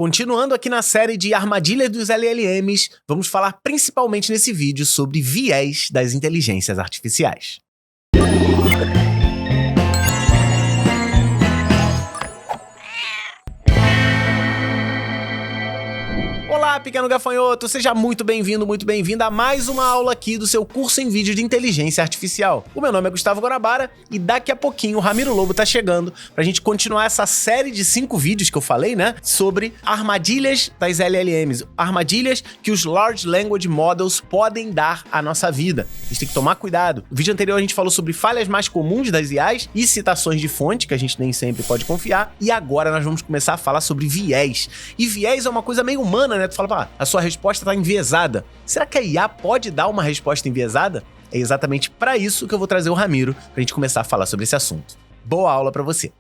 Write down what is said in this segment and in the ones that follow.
Continuando aqui na série de armadilhas dos LLMs, vamos falar principalmente nesse vídeo sobre viés das inteligências artificiais. Olá, pequeno gafanhoto! Seja muito bem-vindo, muito bem-vinda a mais uma aula aqui do seu curso em vídeo de inteligência artificial. O meu nome é Gustavo Guanabara e daqui a pouquinho o Ramiro Lobo tá chegando pra gente continuar essa série de 5 vídeos que eu falei, né? Sobre armadilhas das LLMs, armadilhas que os Large Language Models podem dar à nossa vida. A gente tem que tomar cuidado. No vídeo anterior a gente falou sobre falhas mais comuns das IAs e citações de fonte, que a gente nem sempre pode confiar. E agora nós vamos começar a falar sobre viés. E viés é uma coisa meio humana, né? Tu fala, a sua resposta tá enviesada. Será que a IA pode dar uma resposta enviesada? É exatamente para isso que eu vou trazer o Ramiro pra gente começar a falar sobre esse assunto. Boa aula para você!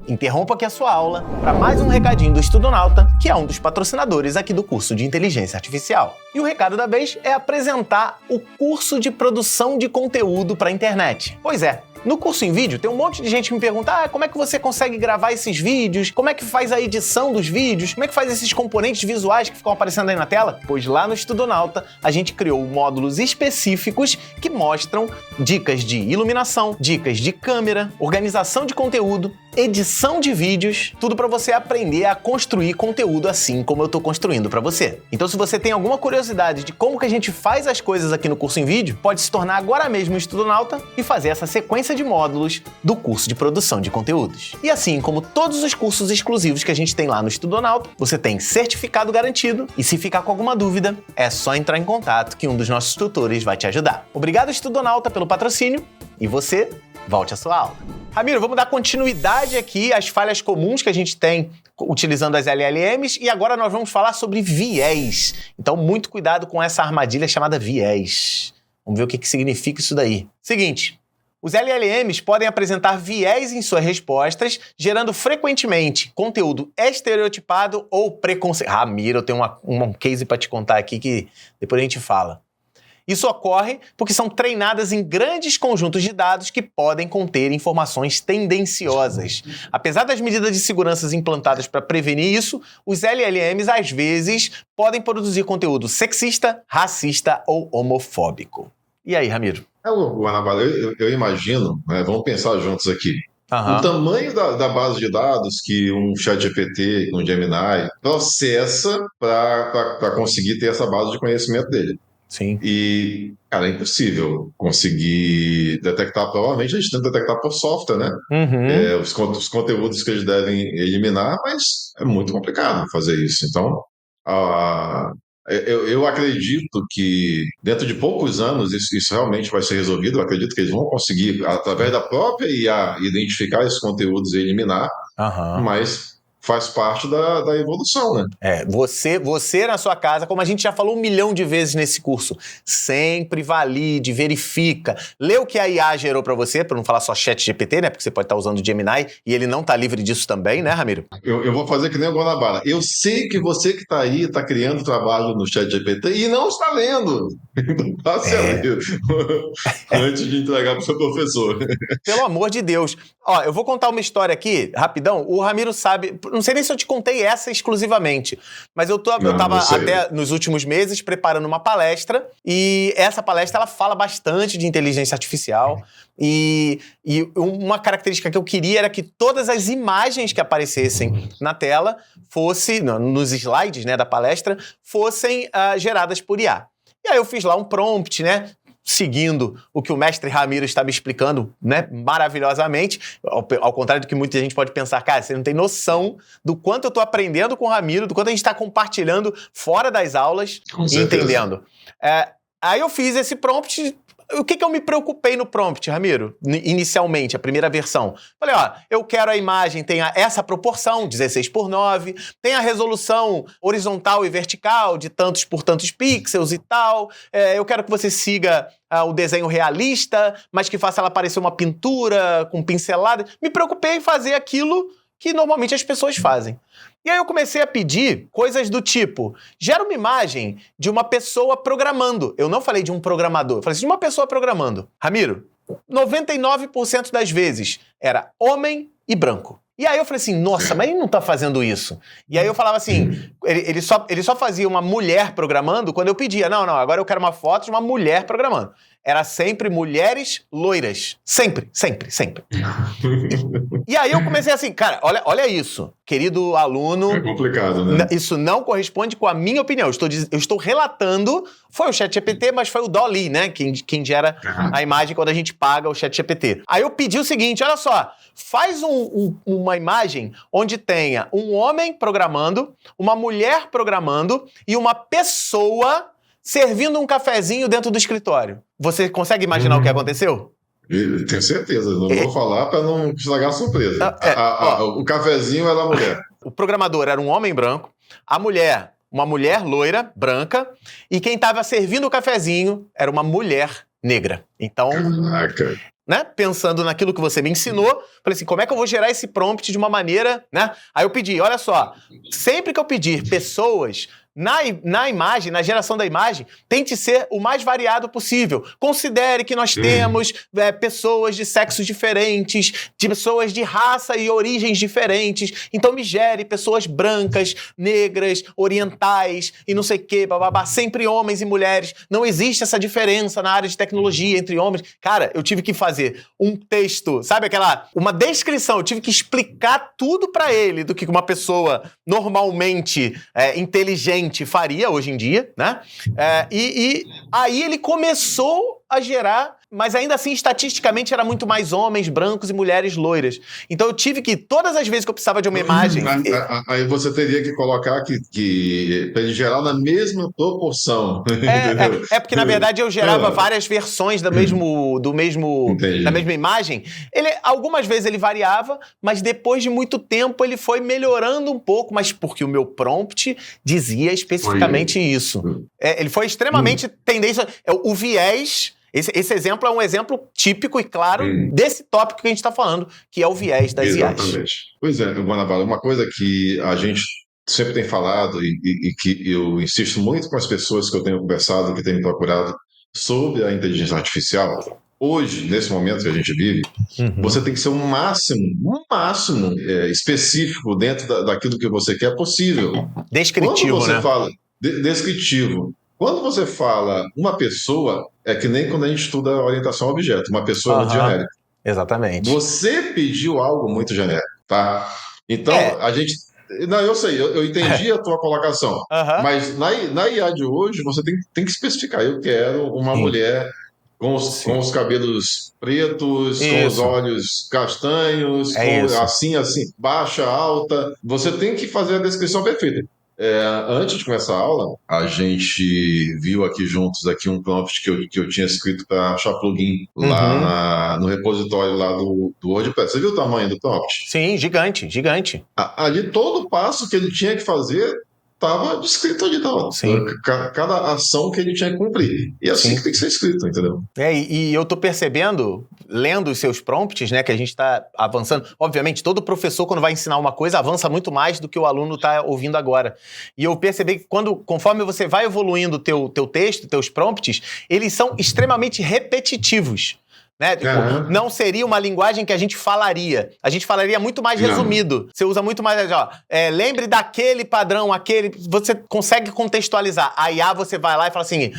Interrompa aqui a sua aula para mais um recadinho do Estudonauta, que é um dos patrocinadores aqui do curso de Inteligência Artificial. E o recado da vez é apresentar o curso de produção de conteúdo para a internet. Pois é, no curso em vídeo tem um monte de gente que me pergunta como é que você consegue gravar esses vídeos? Como é que faz a edição dos vídeos? Como é que faz esses componentes visuais que ficam aparecendo aí na tela? Pois lá no Estudonauta a gente criou módulos específicos que mostram dicas de iluminação, dicas de câmera, organização de conteúdo, edição de vídeos, tudo para você aprender a construir conteúdo assim como eu tô construindo para você. Então se você tem alguma curiosidade de como que a gente faz as coisas aqui no curso em vídeo, pode se tornar agora mesmo um Estudonauta e fazer essa sequência de módulos do curso de produção de conteúdos. E assim como todos os cursos exclusivos que a gente tem lá no Estudonauta, você tem certificado garantido e se ficar com alguma dúvida, é só entrar em contato que um dos nossos tutores vai te ajudar. Obrigado, Estudonauta, pelo patrocínio e você, volte à sua aula. Ramiro, vamos dar continuidade aqui às falhas comuns que a gente tem utilizando as LLMs e agora nós vamos falar sobre viés. Então, muito cuidado com essa armadilha chamada viés. Vamos ver o que significa isso daí. Seguinte, os LLMs podem apresentar viés em suas respostas, gerando frequentemente conteúdo estereotipado ou preconceito. Ramiro, eu tenho um case para te contar aqui que depois a gente fala. Isso ocorre porque são treinadas em grandes conjuntos de dados que podem conter informações tendenciosas. Apesar das medidas de segurança implantadas para prevenir isso, os LLMs às vezes podem produzir conteúdo sexista, racista ou homofóbico. E aí, Ramiro? Guanabara, eu imagino, né, vamos pensar juntos aqui, o tamanho da base de dados que um ChatGPT, um Gemini, processa para conseguir ter essa base de conhecimento dele. Sim. E, cara, é impossível conseguir detectar, provavelmente a gente tenta detectar por software, né? Uhum. Os conteúdos que eles devem eliminar, mas é muito complicado fazer isso. Então, eu acredito que dentro de poucos anos isso realmente vai ser resolvido. Eu acredito que eles vão conseguir, através da própria IA, identificar esses conteúdos e eliminar, mas faz parte da evolução, né? Você na sua casa, como a gente já falou 1 milhão de vezes nesse curso, sempre valide, verifica, lê o que a IA gerou pra você, pra não falar só ChatGPT, né? Porque você pode estar usando o Gemini e ele não tá livre disso também, né, Ramiro? Eu vou fazer que nem o Guanabara. Eu sei que você que tá aí, tá criando trabalho no ChatGPT e não está lendo. Então passe a ler antes de entregar pro seu professor. Pelo amor de Deus. Ó, eu vou contar uma história aqui, rapidão. O Ramiro sabe, não sei nem se eu te contei essa exclusivamente, mas eu tava até nos últimos meses preparando uma palestra e essa palestra ela fala bastante de inteligência artificial e uma característica que eu queria era que todas as imagens que aparecessem na tela nos slides, né, da palestra, fossem geradas por IA. E aí eu fiz lá um prompt, né? Seguindo o que o mestre Ramiro está me explicando, né, maravilhosamente, ao contrário do que muita gente pode pensar, cara, você não tem noção do quanto eu estou aprendendo com o Ramiro, do quanto a gente está compartilhando fora das aulas e entendendo. Aí eu fiz esse prompt. O que eu me preocupei no prompt, Ramiro? Inicialmente, a primeira versão. Falei, eu quero a imagem tenha essa proporção, 16:9, tem a resolução horizontal e vertical de tantos por tantos pixels e tal. Eu quero que você siga o desenho realista, mas que faça ela parecer uma pintura com pincelada. Me preocupei em fazer aquilo que normalmente as pessoas fazem. E aí eu comecei a pedir coisas do tipo, gera uma imagem de uma pessoa programando. Eu não falei de um programador, eu falei assim, de uma pessoa programando. Ramiro, 99% das vezes era homem e branco. E aí eu falei assim, nossa, mas ele não tá fazendo isso. E aí eu falava assim, ele só fazia uma mulher programando quando eu pedia. Não, agora eu quero uma foto de uma mulher programando. Era sempre mulheres loiras. Sempre. E aí eu comecei assim, cara, olha isso, querido aluno. É complicado, né? Isso não corresponde com a minha opinião. Eu estou relatando, foi o ChatGPT, mas foi o DALL-E, né? Quem gera a imagem quando a gente paga o ChatGPT. Aí eu pedi o seguinte, olha só, faz uma imagem onde tenha um homem programando, uma mulher programando e uma pessoa servindo um cafezinho dentro do escritório. Você consegue imaginar o que aconteceu? Tenho certeza, não vou falar para não estragar a surpresa. O cafezinho era a mulher. O programador era um homem branco, a mulher, uma mulher loira, branca, e quem estava servindo o cafezinho era uma mulher negra. Então, caraca. Né? Pensando naquilo que você me ensinou, falei assim, como é que eu vou gerar esse prompt de uma maneira, né? Aí eu pedi, olha só, sempre que eu pedir pessoas na imagem, na geração da imagem, tente ser o mais variado possível. Considere que nós temos pessoas de sexos diferentes, de pessoas de raça e origens diferentes, então me gere pessoas brancas, negras, orientais e não sei o que, bababá, sempre homens e mulheres. Não existe essa diferença na área de tecnologia entre homens. Cara, eu tive que fazer um texto, sabe uma descrição, eu tive que explicar tudo pra ele do que uma pessoa normalmente inteligente faria hoje em dia, né? E aí ele começou a gerar, mas ainda assim, estatisticamente, era muito mais homens brancos e mulheres loiras. Então eu tive que, todas as vezes que eu precisava de uma imagem... Aí você teria que colocar que para ele gerar na mesma proporção. Porque, na verdade, eu gerava várias versões da mesma imagem. Algumas vezes ele variava, mas depois de muito tempo ele foi melhorando um pouco, mas porque o meu prompt dizia especificamente isso. Ele foi extremamente tendência... O viés... Esse exemplo é um exemplo típico e claro desse tópico que a gente está falando, que é o viés das IAs. Exatamente. Pois é, Guanabara, uma coisa que a gente sempre tem falado e que eu insisto muito com as pessoas que eu tenho conversado, que têm me procurado sobre a inteligência artificial, hoje, nesse momento que a gente vive, você tem que ser o máximo específico dentro daquilo que você quer possível. Descritivo, quando você né? fala descritivo. Quando você fala uma pessoa, é que nem quando a gente estuda orientação a objeto, uma pessoa é muito genérica. Exatamente. Você pediu algo muito genérico, tá? Então, a gente... Não, eu sei, eu entendi a tua colocação, mas na IA de hoje, você tem que especificar. Eu quero uma mulher com os cabelos pretos, com os olhos castanhos, assim, baixa, alta. Você tem que fazer a descrição perfeita. Antes de começar a aula, a gente viu aqui juntos um prompt que eu tinha escrito para achar plugin lá no repositório lá do WordPress. Você viu o tamanho do prompt? Sim, gigante. Ali todo passo que ele tinha que fazer estava descrito ali, cada ação que ele tinha que cumprir. E assim que tem que ser escrito, entendeu? E eu tô percebendo, lendo os seus prompts, né, que a gente tá avançando. Obviamente, todo professor, quando vai ensinar uma coisa, avança muito mais do que o aluno tá ouvindo agora. E eu percebi que conforme você vai evoluindo o teu texto, teus prompts, eles são extremamente repetitivos. Né? Não seria uma linguagem que a gente falaria. A gente falaria muito mais resumido. Você usa muito mais, lembre daquele padrão, você consegue contextualizar. A IA, você vai lá e fala assim,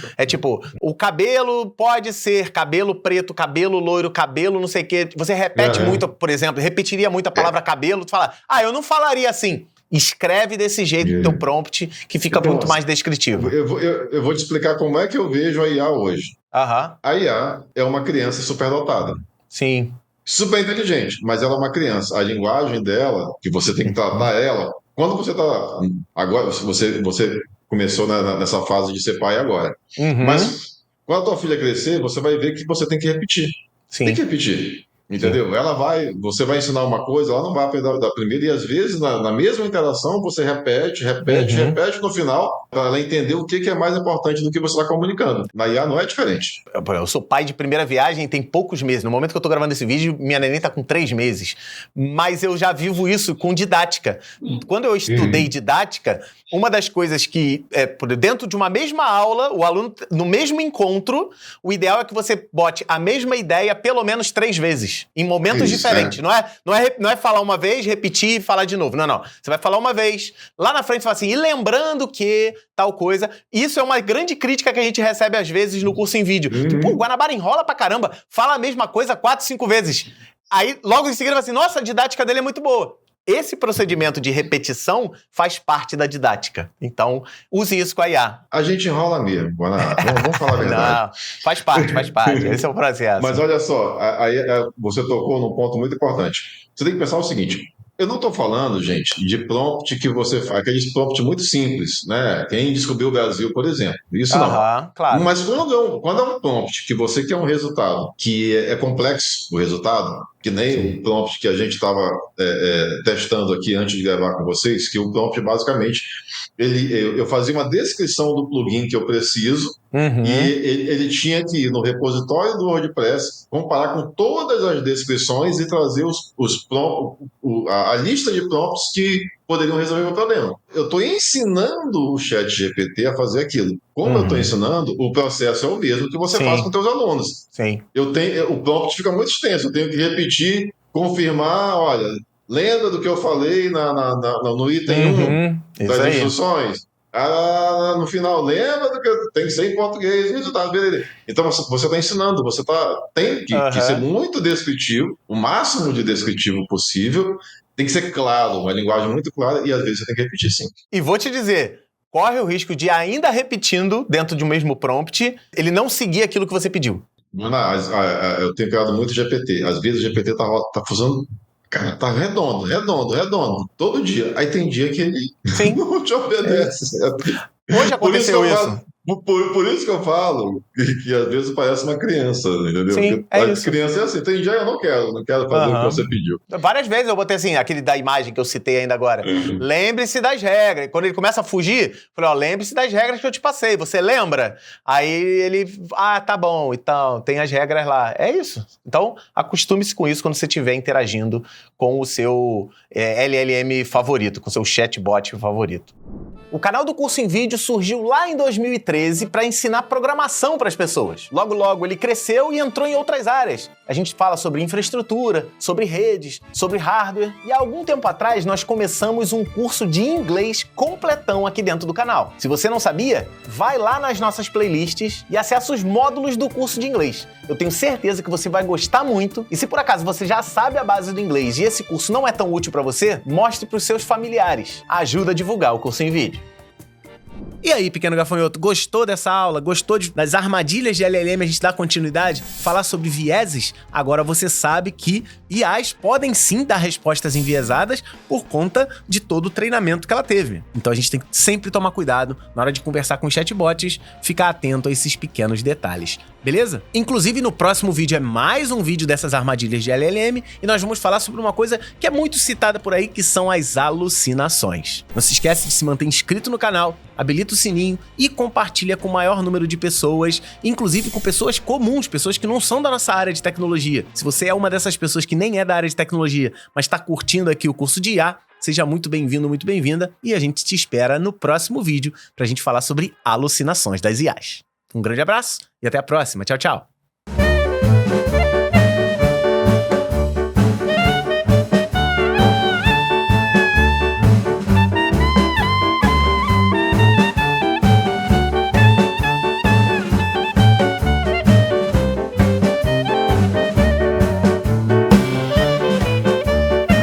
o cabelo pode ser cabelo preto, cabelo loiro, cabelo não sei o quê. Você repete muito, por exemplo, repetiria muito a palavra cabelo, tu fala, eu não falaria assim. Escreve desse jeito o teu prompt, que fica muito mais descritivo. Eu vou te explicar como é que eu vejo a IA hoje. A IA é uma criança superdotada. Sim. Super inteligente, mas ela é uma criança. A linguagem dela, que você tem que tratar ela... Quando você está... Agora, você começou nessa fase de ser pai agora. Mas quando a tua filha crescer, você vai ver que você tem que repetir. Sim. Tem que repetir. Entendeu? Você vai ensinar uma coisa, ela não vai aprender da primeira, e às vezes na mesma interação você repete, no final, para ela entender o que é mais importante do que você está comunicando. Na IA não é diferente. Eu sou pai de primeira viagem, tem poucos meses. No momento que eu estou gravando esse vídeo, minha neném está com 3 meses. Mas eu já vivo isso com didática. Quando eu estudei didática, uma das coisas que, dentro de uma mesma aula, o aluno, no mesmo encontro, o ideal é que você bote a mesma ideia pelo menos 3 vezes. vezes, em momentos diferentes. Não é falar uma vez, repetir e falar de novo. Não. Você vai falar uma vez, lá na frente você fala assim, e lembrando que tal coisa. Isso é uma grande crítica que a gente recebe às vezes no curso em vídeo. Pô, o Guanabara enrola pra caramba, fala a mesma coisa 4, 5 vezes. Aí, logo em seguida, vai assim, nossa, a didática dele é muito boa. Esse procedimento de repetição faz parte da didática. Então, use isso com a IA. A gente enrola mesmo, vamos falar a verdade. Não, faz parte. Esse é o processo. Mas olha só, aí você tocou num ponto muito importante. Você tem que pensar o seguinte, eu não estou falando, gente, de prompt que você faz, aqueles prompts muito simples, né? Quem descobriu o Brasil, por exemplo. Isso não. Claro. Mas quando é um prompt que você quer um resultado que é complexo, o resultado, que nem o prompt que a gente estava testando aqui antes de gravar com vocês, que o prompt basicamente, eu fazia uma descrição do plugin que eu preciso, e ele tinha que ir no repositório do WordPress, comparar com todas as descrições e trazer a lista de prompts que poderiam resolver o problema. Eu estou ensinando o ChatGPT a fazer aquilo. Como eu estou ensinando, o processo é o mesmo que você faz com seus alunos. Sim. O prompt fica muito extenso, eu tenho que repetir, confirmar, olha, lembra do que eu falei no item 1 das instruções? No final, lembra do que tem que ser em português, resultado, beleza. Então você está ensinando, você tem que ser muito descritivo, o máximo de descritivo possível, tem que ser claro, uma linguagem muito clara, e às vezes você tem que repetir sim. E vou te dizer, corre o risco de ainda repetindo dentro de um mesmo prompt, ele não seguir aquilo que você pediu. Eu tenho criado muito GPT, às vezes o GPT tá fazendo. Cara, tá redondo. Todo dia. Aí tem dia que ele não te obedece. Hoje aconteceu isso. Por isso que eu falo que às vezes parece uma criança, entendeu? Sim, Porque criança é assim, tem dia eu não quero fazer o que você pediu. Várias vezes eu botei assim, aquele da imagem que eu citei ainda agora. Lembre-se das regras. Quando ele começa a fugir, eu falei, lembre-se das regras que eu te passei. Você lembra? Aí ele, tá bom, então, tem as regras lá. É isso. Então, acostume-se com isso quando você estiver interagindo com o seu LLM favorito, com o seu chatbot favorito. O canal do Curso em Vídeo surgiu lá em 2013 para ensinar programação para as pessoas. Logo ele cresceu e entrou em outras áreas. A gente fala sobre infraestrutura, sobre redes, sobre hardware, e há algum tempo atrás nós começamos um curso de inglês completão aqui dentro do canal. Se você não sabia, vai lá nas nossas playlists e acessa os módulos do curso de inglês. Eu tenho certeza que você vai gostar muito, e se por acaso você já sabe a base do inglês e esse curso não é tão útil para você, mostre para os seus familiares. Ajuda a divulgar o Curso em Vídeo. E aí, pequeno gafanhoto, gostou dessa aula? Gostou das armadilhas de LLM? A gente dá continuidade? Falar sobre vieses? Agora você sabe que IAs podem sim dar respostas enviesadas por conta de todo o treinamento que ela teve. Então a gente tem que sempre tomar cuidado na hora de conversar com os chatbots, ficar atento a esses pequenos detalhes. Beleza? Inclusive, no próximo vídeo é mais um vídeo dessas armadilhas de LLM e nós vamos falar sobre uma coisa que é muito citada por aí, que são as alucinações. Não se esquece de se manter inscrito no canal, habilita o sininho e compartilha com o maior número de pessoas, inclusive com pessoas comuns, pessoas que não são da nossa área de tecnologia. Se você é uma dessas pessoas que nem é da área de tecnologia, mas está curtindo aqui o curso de IA, seja muito bem-vindo, muito bem-vinda, e a gente te espera no próximo vídeo para a gente falar sobre alucinações das IAs. Um grande abraço e até a próxima. Tchau, tchau.